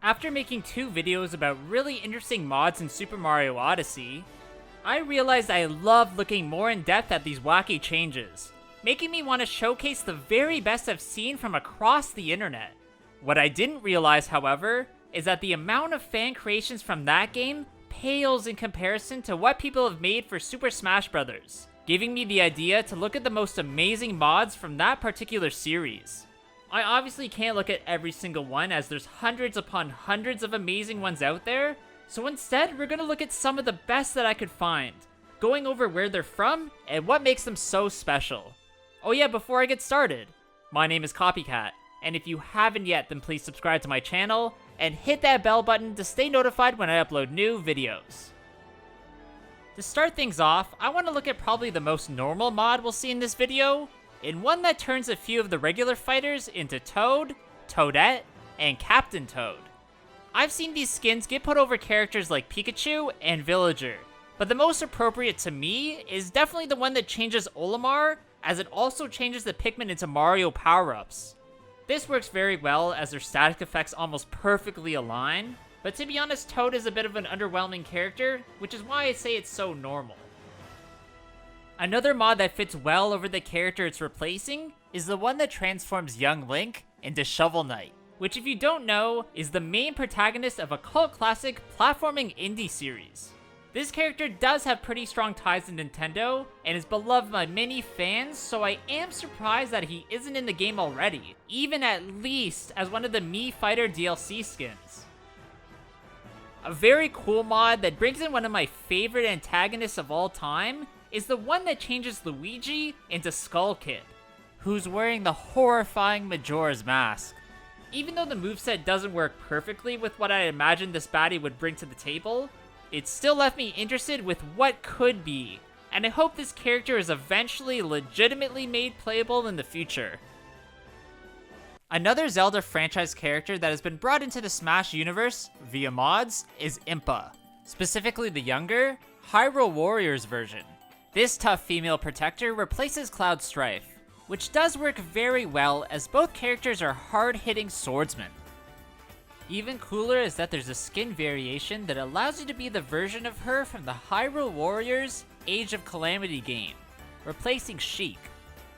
After making 2 videos about really interesting mods in Super Mario Odyssey, I realized I love looking more in depth at these wacky changes, making me want to showcase the very best I've seen from across the internet. What I didn't realize, however, is that the amount of fan creations from that game pales in comparison to what people have made for Super Smash Bros., giving me the idea to look at the most amazing mods from that particular series. I obviously can't look at every single one, as there's hundreds upon hundreds of amazing ones out there, so instead we're gonna look at some of the best that I could find, going over where they're from and what makes them so special. Oh yeah, before I get started, my name is Copycat, and if you haven't yet, then please subscribe to my channel and hit that bell button to stay notified when I upload new videos. To start things off, I want to look at probably the most normal mod we'll see in this video, and one that turns a few of the regular fighters into Toad, Toadette, and Captain Toad. I've seen these skins get put over characters like Pikachu and Villager, but the most appropriate to me is definitely the one that changes Olimar, as it also changes the Pikmin into Mario power-ups. This works very well as their static effects almost perfectly align, but to be honest, Toad is a bit of an underwhelming character, which is why I say it's so normal. Another mod that fits well over the character it's replacing is the one that transforms young Link into Shovel Knight, which if you don't know, is the main protagonist of a cult classic platforming indie series. This character does have pretty strong ties to Nintendo, and is beloved by many fans, so I am surprised that he isn't in the game already, even at least as one of the Mii Fighter DLC skins. A very cool mod that brings in one of my favorite antagonists of all time is the one that changes Luigi into Skull Kid, who's wearing the horrifying Majora's Mask. Even though the moveset doesn't work perfectly with what I imagined this baddie would bring to the table, it still left me interested with what could be, and I hope this character is eventually legitimately made playable in the future. Another Zelda franchise character that has been brought into the Smash universe via mods is Impa, specifically the younger, Hyrule Warriors version. This tough female protector replaces Cloud Strife, which does work very well as both characters are hard-hitting swordsmen. Even cooler is that there's a skin variation that allows you to be the version of her from the Hyrule Warriors Age of Calamity game, replacing Sheik.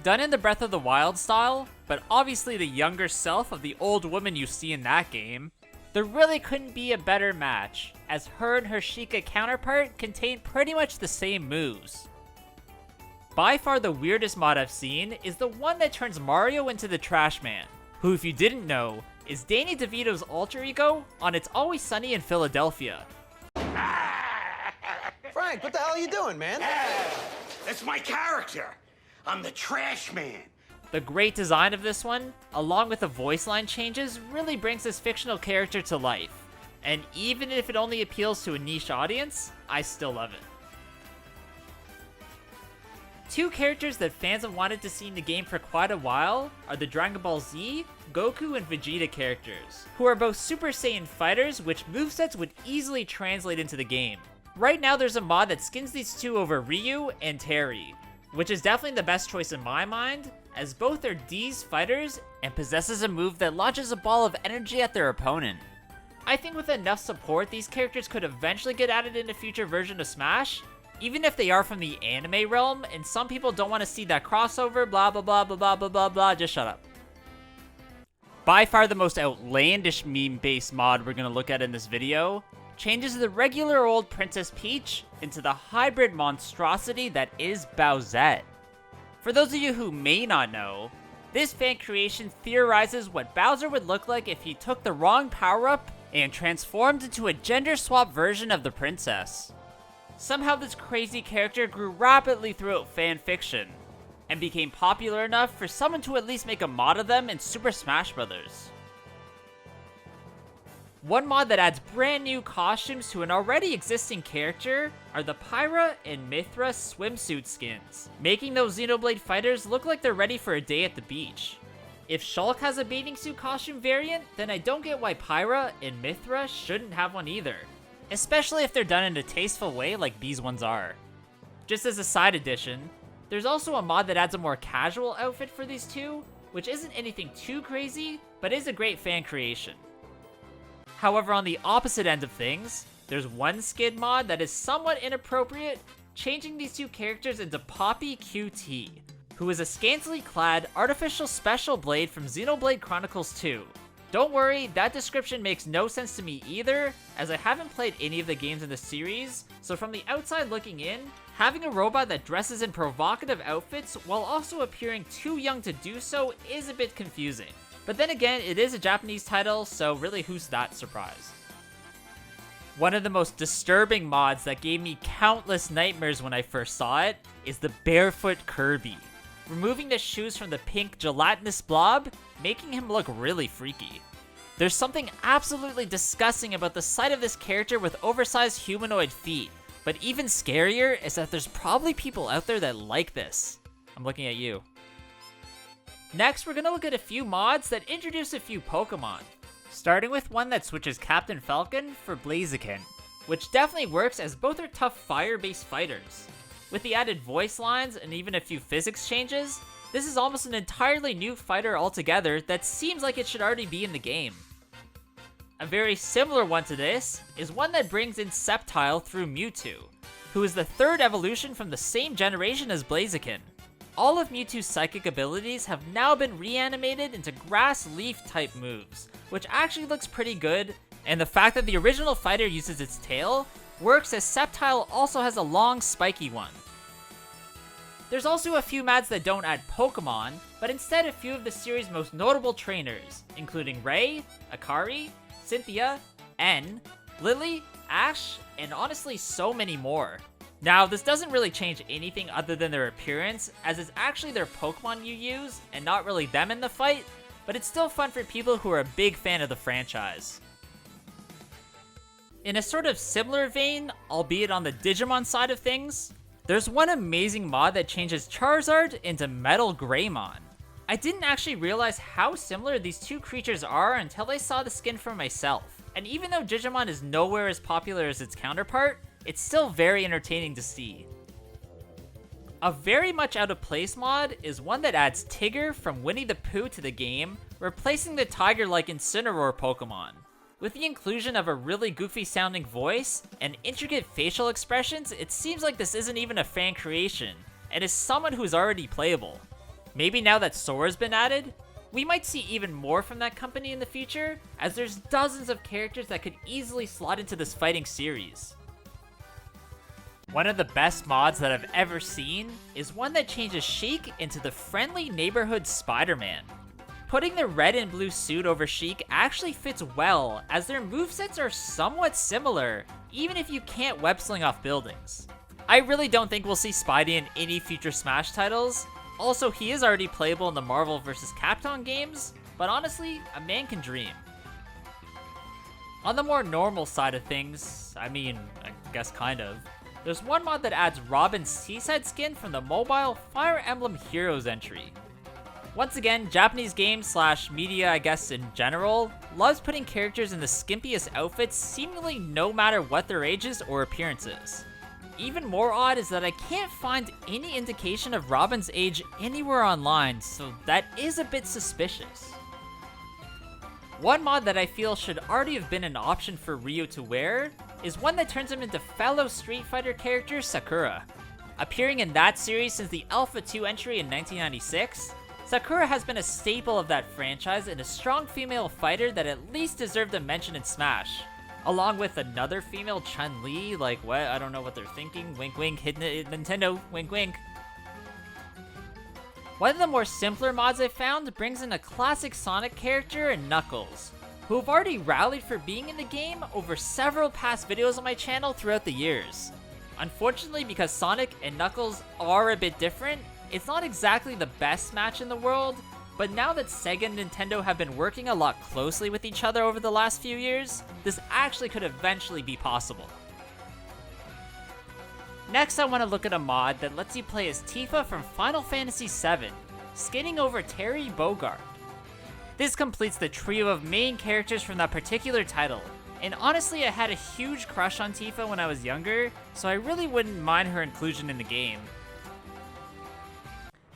Done in the Breath of the Wild style, but obviously the younger self of the old woman you see in that game, there really couldn't be a better match, as her and her Sheikah counterpart contain pretty much the same moves. By far the weirdest mod I've seen is the one that turns Mario into the Trash Man, who if you didn't know, is Danny DeVito's alter ego on It's Always Sunny in Philadelphia. Frank, what the hell are you doing, man? That's my character. I'm the Trash Man. The great design of this one, along with the voice line changes, really brings this fictional character to life. And even if it only appeals to a niche audience, I still love it. Two characters that fans have wanted to see in the game for quite a while are the Dragon Ball Z, Goku, and Vegeta characters, who are both Super Saiyan fighters which movesets would easily translate into the game. Right now there's a mod that skins these two over Ryu and Terry, which is definitely the best choice in my mind, as both are D's fighters and possesses a move that launches a ball of energy at their opponent. I think with enough support, these characters could eventually get added in a future version of Smash, even if they are from the anime realm, and some people don't want to see that crossover, blah blah blah blah blah blah blah blah, just shut up. By far the most outlandish meme-based mod we're going to look at in this video changes the regular old Princess Peach into the hybrid monstrosity that is Bowsette. For those of you who may not know, this fan creation theorizes what Bowser would look like if he took the wrong power-up and transformed into a gender-swap version of the princess. Somehow this crazy character grew rapidly throughout fan fiction, and became popular enough for someone to at least make a mod of them in Super Smash Bros. One mod that adds brand new costumes to an already existing character are the Pyra and Mythra swimsuit skins, making those Xenoblade fighters look like they're ready for a day at the beach. If Shulk has a bathing suit costume variant, then I don't get why Pyra and Mythra shouldn't have one either, especially if they're done in a tasteful way like these ones are. Just as a side addition, there's also a mod that adds a more casual outfit for these two, which isn't anything too crazy, but is a great fan creation. However, on the opposite end of things, there's one skin mod that is somewhat inappropriate, changing these two characters into Poppi QT, who is a scantily clad artificial special blade from Xenoblade Chronicles 2. Don't worry, that description makes no sense to me either, as I haven't played any of the games in the series, so from the outside looking in, having a robot that dresses in provocative outfits while also appearing too young to do so is a bit confusing. But then again, it is a Japanese title, so really who's that surprised? One of the most disturbing mods that gave me countless nightmares when I first saw it is the Barefoot Kirby. Removing the shoes from the pink gelatinous blob, making him look really freaky. There's something absolutely disgusting about the sight of this character with oversized humanoid feet, but even scarier is that there's probably people out there that like this. I'm looking at you. Next, we're gonna look at a few mods that introduce a few Pokemon, starting with one that switches Captain Falcon for Blaziken, which definitely works as both are tough fire-based fighters. With the added voice lines and even a few physics changes, this is almost an entirely new fighter altogether that seems like it should already be in the game. A very similar one to this is one that brings in Sceptile through Mewtwo, who is the third evolution from the same generation as Blaziken. All of Mewtwo's psychic abilities have now been reanimated into grass leaf type moves, which actually looks pretty good, and the fact that the original fighter uses its tail works as Sceptile also has a long spiky one. There's also a few mods that don't add Pokemon, but instead a few of the series' most notable trainers, including Rei, Akari, Cynthia, N, Lily, Ash, and honestly so many more. Now, this doesn't really change anything other than their appearance, as it's actually their Pokemon you use, and not really them in the fight, but it's still fun for people who are a big fan of the franchise. In a sort of similar vein, albeit on the Digimon side of things, there's one amazing mod that changes Charizard into Metalgreymon. I didn't actually realize how similar these two creatures are until I saw the skin for myself, and even though Digimon is nowhere as popular as its counterpart, it's still very entertaining to see. A very much out of place mod is one that adds Tigger from Winnie the Pooh to the game, replacing the tiger-like Incineroar Pokemon. With the inclusion of a really goofy sounding voice and intricate facial expressions, it seems like this isn't even a fan creation, and is someone who's already playable. Maybe now that Sora's been added, we might see even more from that company in the future, as there's dozens of characters that could easily slot into this fighting series. One of the best mods that I've ever seen is one that changes Sheik into the friendly neighborhood Spider-Man. Putting the red and blue suit over Sheik actually fits well, as their movesets are somewhat similar, even if you can't web sling off buildings. I really don't think we'll see Spidey in any future Smash titles. Also, he is already playable in the Marvel vs. Capcom games, but honestly, a man can dream. On the more normal side of things, I guess kind of, there's one mod that adds Robin's Seaside skin from the mobile Fire Emblem Heroes entry. Once again, Japanese games / media I guess in general, loves putting characters in the skimpiest outfits seemingly no matter what their ages or appearances. Even more odd is that I can't find any indication of Robin's age anywhere online, so that is a bit suspicious. One mod that I feel should already have been an option for Ryu to wear is one that turns him into fellow Street Fighter character Sakura. Appearing in that series since the Alpha 2 entry in 1996, Sakura has been a staple of that franchise and a strong female fighter that at least deserved a mention in Smash. Along with another female Chun-Li, like what? I don't know what they're thinking. Wink wink, hidden Nintendo, wink wink. One of the more simpler mods I found brings in a classic Sonic character in Knuckles, who have already rallied for being in the game over several past videos on my channel throughout the years. Unfortunately, because Sonic and Knuckles are a bit different, it's not exactly the best match in the world, but now that Sega and Nintendo have been working a lot closely with each other over the last few years, this actually could eventually be possible. Next, I want to look at a mod that lets you play as Tifa from Final Fantasy VII, skinning over Terry Bogard. This completes the trio of main characters from that particular title, and honestly I had a huge crush on Tifa when I was younger, so I really wouldn't mind her inclusion in the game.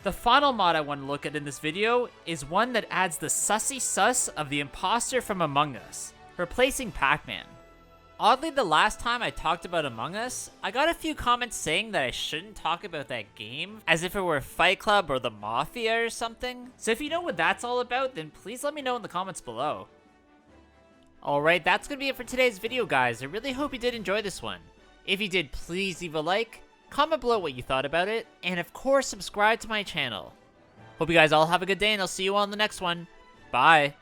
The final mod I want to look at in this video is one that adds the sussy sus of the imposter from Among Us, replacing Pac-Man. Oddly, the last time I talked about Among Us, I got a few comments saying that I shouldn't talk about that game, as if it were Fight Club or the Mafia or something. So if you know what that's all about, then please let me know in the comments below. Alright, that's gonna be it for today's video, guys. I really hope you did enjoy this one. If you did, please leave a like, comment below what you thought about it, and of course, subscribe to my channel. Hope you guys all have a good day, and I'll see you all in the next one. Bye!